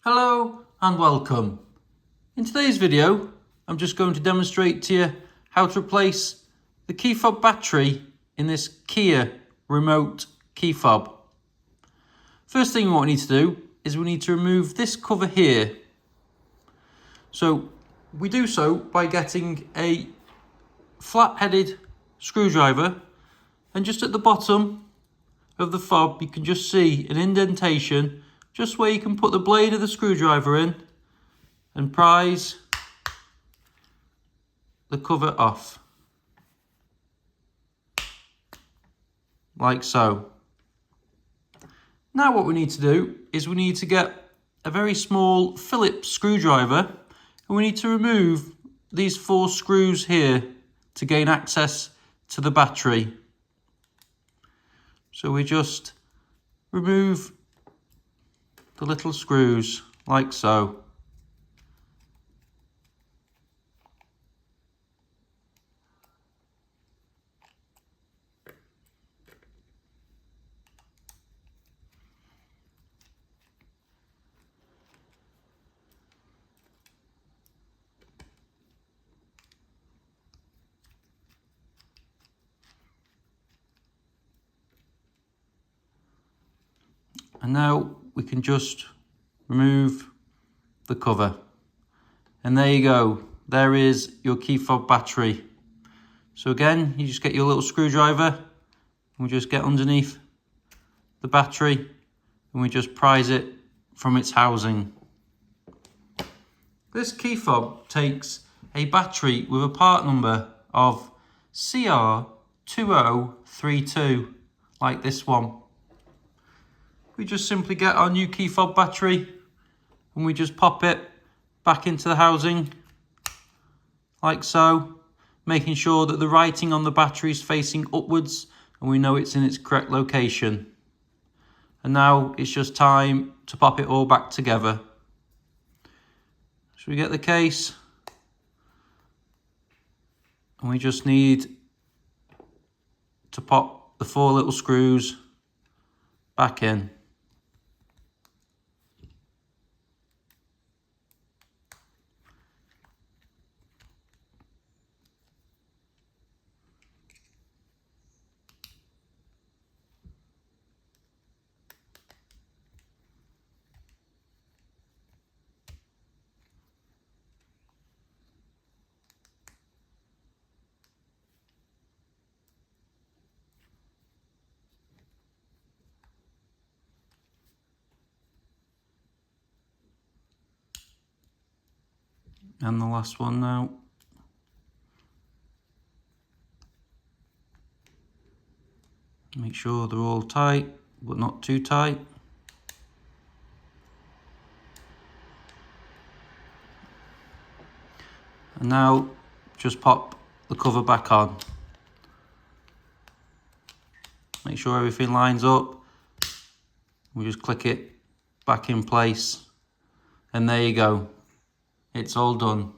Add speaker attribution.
Speaker 1: Hello and welcome. In today's video, I'm just going to demonstrate to you how to replace the key fob battery in this Kia remote key fob. First thing what we need to do is we need to remove this cover here. So we do so by getting a flat-headed screwdriver, and just at the bottom of the fob you can just see an indentation just where you can put the blade of the screwdriver in and prise the cover off, like so. Now what we need to do is we need to get a very small Phillips screwdriver and we need to remove these 4 screws here to gain access to the battery. So we just remove the little screws like so. And now we can just remove the cover. And there you go. There is your key fob battery. So again, you just get your little screwdriver and we just get underneath the battery and we just prise it from its housing. This key fob takes a battery with a part number of CR2032, like this one. We just simply get our new key fob battery and we just pop it back into the housing like so, making sure that the writing on the battery is facing upwards and we know it's in its correct location. And now it's just time to pop it all back together. So we get the case and we just need to pop the 4 little screws back in. And the last one now. Make sure they're all tight, but not too tight. And now just pop the cover back on. Make sure everything lines up. We just click it back in place. And there you go. It's all done.